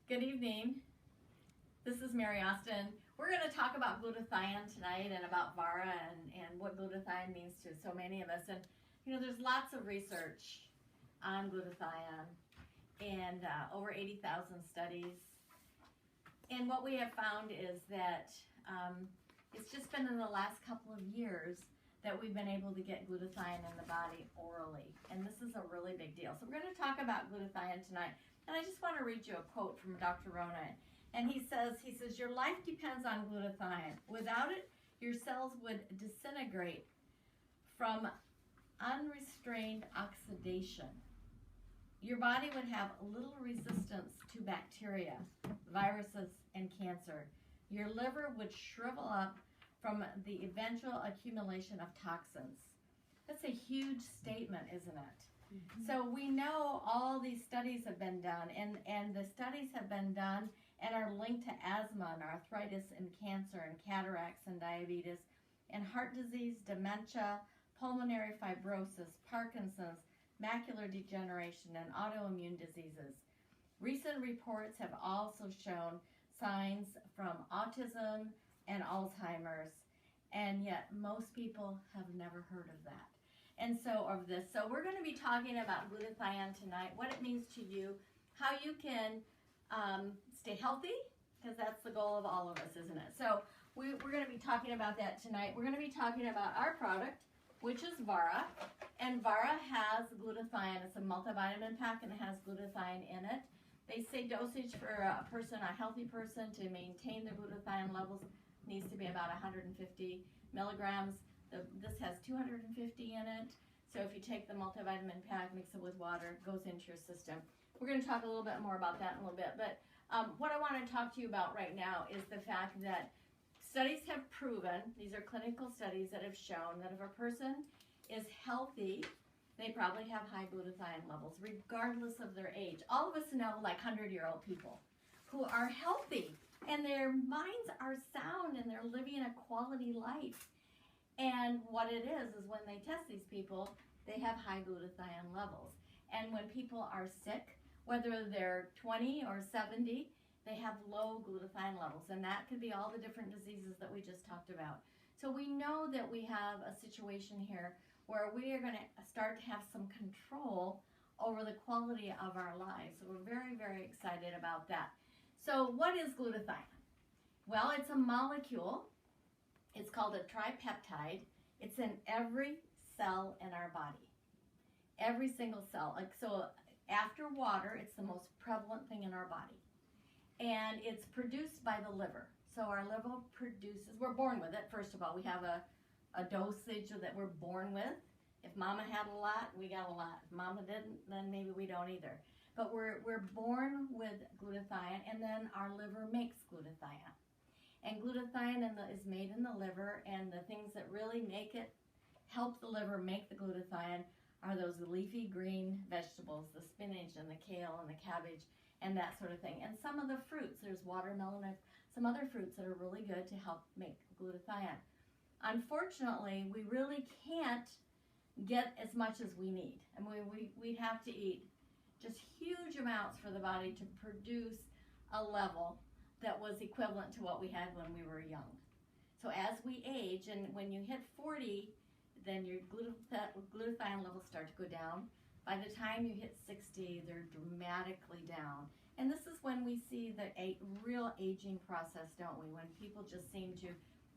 Good evening. This is Mary Austin. We're going to talk about glutathione tonight and about VARA and what glutathione means to so many of us. And, there's lots of research on glutathione and over 80,000 studies. And what we have found is that it's just been in the last couple of years that we've been able to get glutathione in the body orally. And this is a really big deal. So we're going to talk about glutathione tonight. And I just want to read you a quote from Dr. Rona. And he says, your life depends on glutathione. Without it, your cells would disintegrate from unrestrained oxidation. Your body would have little resistance to bacteria, viruses, and cancer. Your liver would shrivel up from the eventual accumulation of toxins. That's a huge statement, isn't it? Mm-hmm. So we know all these studies have been done, and the studies have been done and are linked to asthma and arthritis and cancer and cataracts and diabetes and heart disease, dementia, pulmonary fibrosis, Parkinson's, macular degeneration, and autoimmune diseases. Recent reports have also shown signs from autism and Alzheimer's, and yet most people have never heard of that. And so we're going to be talking about glutathione tonight, what it means to you, how you can stay healthy, because that's the goal of all of us, isn't it? So we're going to be talking about that tonight. We're going to be talking about our product, which is VARA, and VARA has glutathione. It's a multivitamin pack, and it has glutathione in it. They say dosage for a person, a healthy person, to maintain the glutathione levels needs to be about 150 milligrams. This has 250 in it. So if you take the multivitamin pack, mix it with water, it goes into your system. We're going to talk a little bit more about that in a little bit. But what I want to talk to you about right now is the fact that studies have proven, these are clinical studies that have shown that if a person is healthy, they probably have high glutathione levels, regardless of their age. All of us know, like 100-year-old people who are healthy, and their minds are sound, and they're living a quality life. And what it is when they test these people, they have high glutathione levels. And when people are sick, whether they're 20 or 70, they have low glutathione levels. And that could be all the different diseases that we just talked about. So we know that we have a situation here where we are going to start to have some control over the quality of our lives. So we're very, very excited about that. So what is glutathione? Well, it's a molecule. It's called a tripeptide. It's in every cell in our body. Every single cell. So after water, it's the most prevalent thing in our body. And it's produced by the liver. So our liver produces, we're born with it, first of all. We have a dosage that we're born with. If mama had a lot, we got a lot. If mama didn't, then maybe we don't either. But we're born with glutathione, and then our liver makes glutathione. And glutathione is made in the liver, and the things that really help the liver make the glutathione are those leafy green vegetables, the spinach and the kale and the cabbage and that sort of thing. And some of the fruits, there's watermelon and some other fruits that are really good to help make glutathione. Unfortunately, we really can't get as much as we need. And we'd have to eat just huge amounts for the body to produce a level that was equivalent to what we had when we were young. So as we age, and when you hit 40, then your glutathione levels start to go down. By the time you hit 60, they're dramatically down. And this is when we see the real aging process, don't we? When people just seem to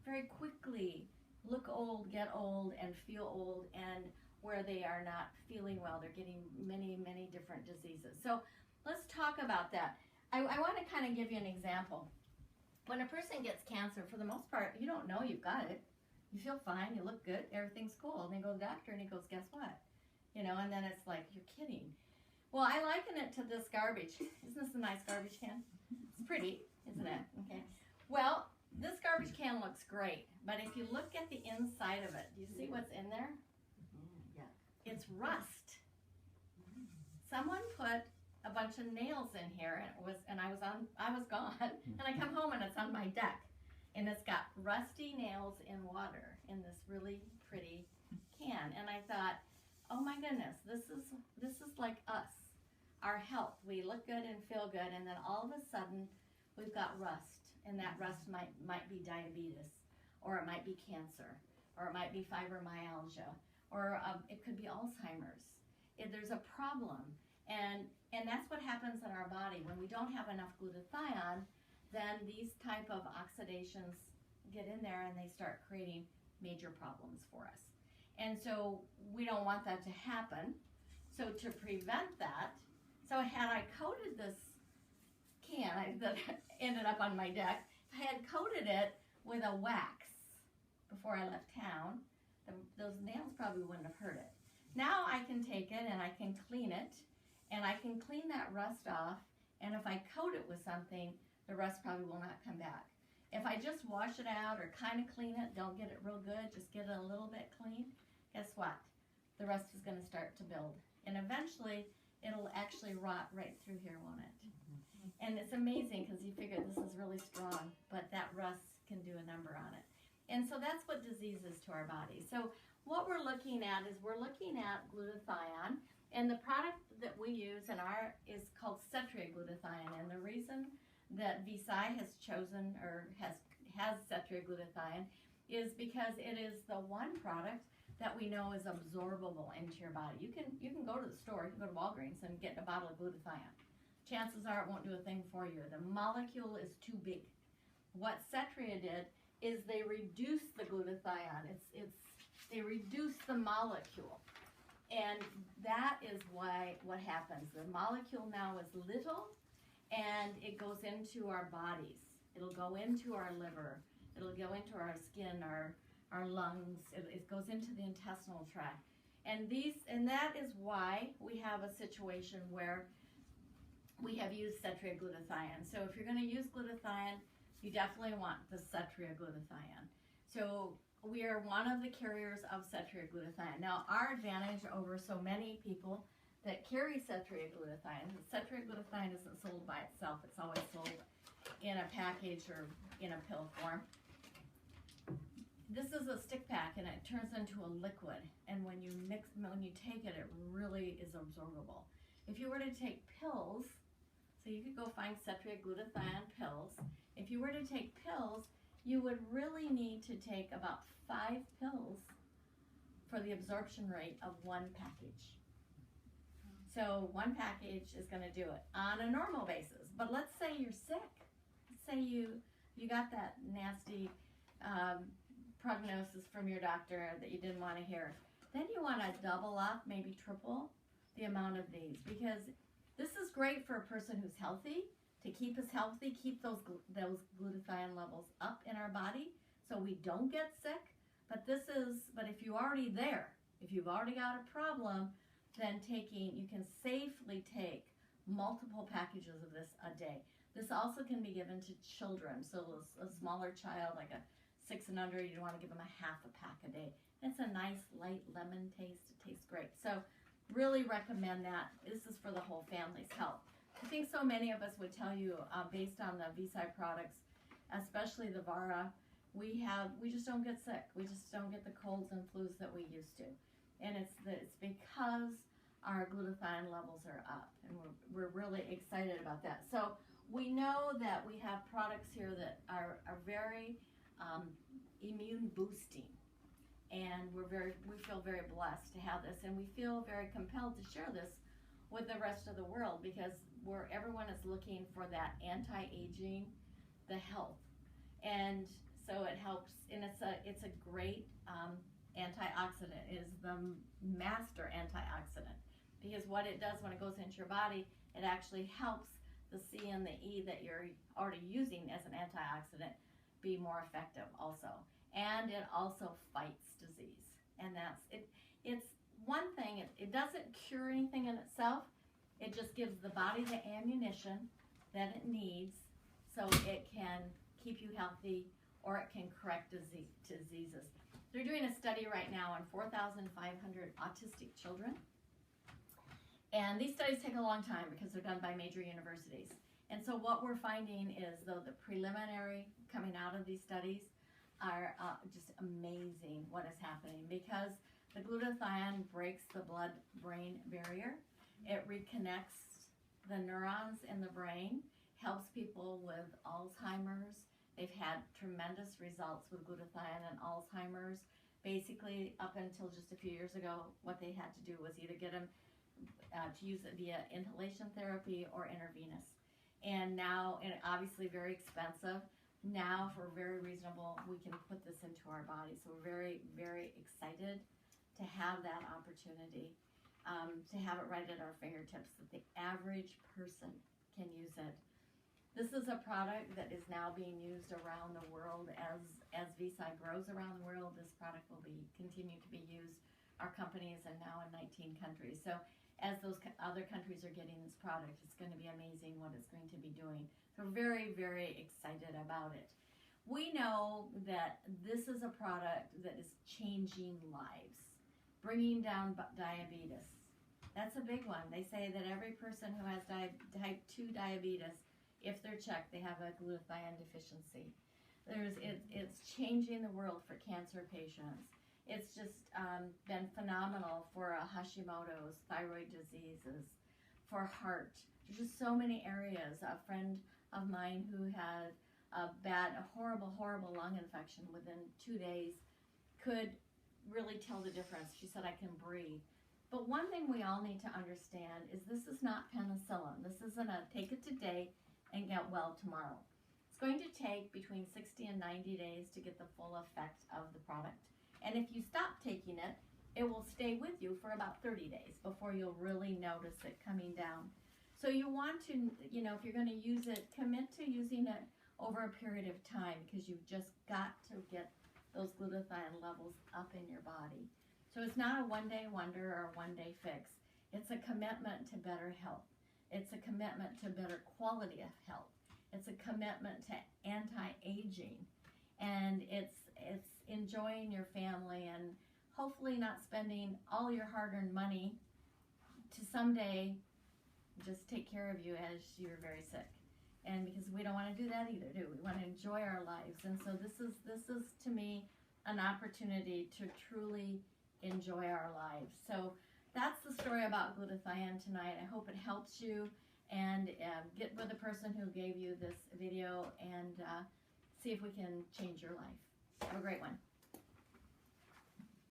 very quickly look old, get old, and feel old, and where they are not feeling well, they're getting many, many different diseases. So let's talk about that. I want to kind of give you an example. When a person gets cancer, for the most part, you don't know you've got it. You feel fine, you look good, everything's cool. And they go to the doctor and he goes, guess what? And then it's like, you're kidding. Well, I liken it to this garbage. Isn't this a nice garbage can? It's pretty, isn't it? Okay. Well, this garbage can looks great, but if you look at the inside of it, do you see what's in there? Yeah. It's rust. Someone put a bunch of nails in here, and I was gone, and I come home and it's on my deck, and it's got rusty nails in water in this really pretty can, and I thought, oh my goodness, this is like us. our health. We look good and feel good, and then all of a sudden we've got rust, and that rust might be diabetes, or it might be cancer, or it might be fibromyalgia, or it could be Alzheimer's. If there's a problem, and that's what happens in our body when we don't have enough glutathione. Then these type of oxidations get in there and they start creating major problems for us. And so we don't want that to happen. So to prevent that, so had I coated this can that ended up on my deck, I had coated it with a wax before I left town, those nails probably wouldn't have hurt it. Now I can take it and I can clean it, and I can clean that rust off, and if I coat it with something, the rust probably will not come back. If I just wash it out or kind of clean it, don't get it real good, just get it a little bit clean, guess what? The rust is going to start to build. And eventually, it'll actually rot right through here, won't it? And it's amazing because you figure this is really strong, but that rust can do a number on it. And so that's what disease is to our body. So what we're looking at is we're looking at glutathione, and the product that we use in our is called cetriaglutathione. And the reason that VSI has chosen or has cetriaglutathione is because it is the one product that we know is absorbable into your body. You can go to the store, you can go to Walgreens and get a bottle of glutathione. Chances are it won't do a thing for you. The molecule is too big. What Cetria did is they reduced the glutathione. They reduced the molecule. And that is what happens. The molecule now is little, and it goes into our bodies. It'll go into our liver. It'll go into our skin, our lungs. It goes into the intestinal tract. And that is why we have a situation where we have used cetriaglutathione. So if you're going to use glutathione, you definitely want the cetriaglutathione. So we are one of the carriers of cetriaglutathione. Now, our advantage over so many people that carry cetriaglutathione, cetriaglutathione isn't sold by itself. It's always sold in a package or in a pill form. This is a stick pack, and it turns into a liquid. And when you take it, it really is absorbable. If you were to take pills, so you could go find cetriaglutathione pills. If you were to take pills, you would really need to take about 5 pills for the absorption rate of one package. So one package is going to do it on a normal basis. But let's say you're sick. Let's say you got that nasty prognosis from your doctor that you didn't want to hear. Then you want to double up, maybe triple the amount of these, because this is great for a person who's healthy, to keep us healthy, keep those glutathione levels up in our body so we don't get sick. But if you're already there, if you've already got a problem, then you can safely take multiple packages of this a day. This also can be given to children. So a smaller child, like a 6 and under, you want to give them a half a pack a day. It's a nice light lemon taste. It tastes great. So really recommend that. This is for the whole family's health. I think so many of us would tell you, based on the VSI products, especially the Vara, we just don't get sick. We just don't get the colds and flus that we used to. And it's because our glutathione levels are up, and we're really excited about that. So we know that we have products here that are very immune boosting, and we feel very blessed to have this, and we feel very compelled to share this with the rest of the world, because everyone is looking for that anti-aging, the health, and so it helps, and it's a great antioxidant. It is the master antioxidant, because what it does when it goes into your body, it actually helps the C and the E that you're already using as an antioxidant be more effective also. And it also fights disease. And that's it. It's one thing, it doesn't cure anything in itself. It just gives the body the ammunition that it needs so it can keep you healthy, or it can correct diseases. They're doing a study right now on 4,500 autistic children. And these studies take a long time because they're done by major universities. And so what we're finding is, though, the preliminary coming out of these studies are just amazing what is happening, because the glutathione breaks the blood-brain barrier. It reconnects the neurons in the brain, helps people with Alzheimer's. They've had tremendous results with glutathione and Alzheimer's. Basically, up until just a few years ago, what they had to do was either get them to use it via inhalation therapy or intravenous. And now, and obviously very expensive, now for very reasonable, we can put this into our body. So we're very, very excited to have that opportunity, to have it right at our fingertips, that the average person can use it. This is a product that is now being used around the world. As V-Side grows around the world, this product will continue to be used. Our company is now in 19 countries. So as those other countries are getting this product, it's going to be amazing what it's going to be doing. So we're very, very excited about it. We know that this is a product that is changing lives, bringing down diabetes. That's a big one. They say that every person who has type 2 diabetes, if they're checked, they have a glutathione deficiency. It's changing the world for cancer patients. It's just been phenomenal for Hashimoto's, thyroid diseases, for heart. There's just so many areas. A friend of mine who had a horrible lung infection within 2 days could really tell the difference. She said, I can breathe. But one thing we all need to understand is this is not penicillin. This isn't a take it today and get well tomorrow. It's going to take between 60 and 90 days to get the full effect of the product. And if you stop taking it, it will stay with you for about 30 days before you'll really notice it coming down. So you want to, if you're going to use it, commit to using it over a period of time, because you've just got to get those glutathione levels up in your body. So it's not a one-day wonder or a one-day fix. It's a commitment to better health. It's a commitment to better quality of health. It's a commitment to anti-aging. And it's enjoying your family and hopefully not spending all your hard-earned money to someday just take care of you as you're very sick. And because we don't want to do that either, do we? We want to enjoy our lives. And so this is to me an opportunity to truly enjoy our lives. So that's the story about glutathione tonight. I hope it helps you, and get with the person who gave you this video and see if we can change your life. Have a great one.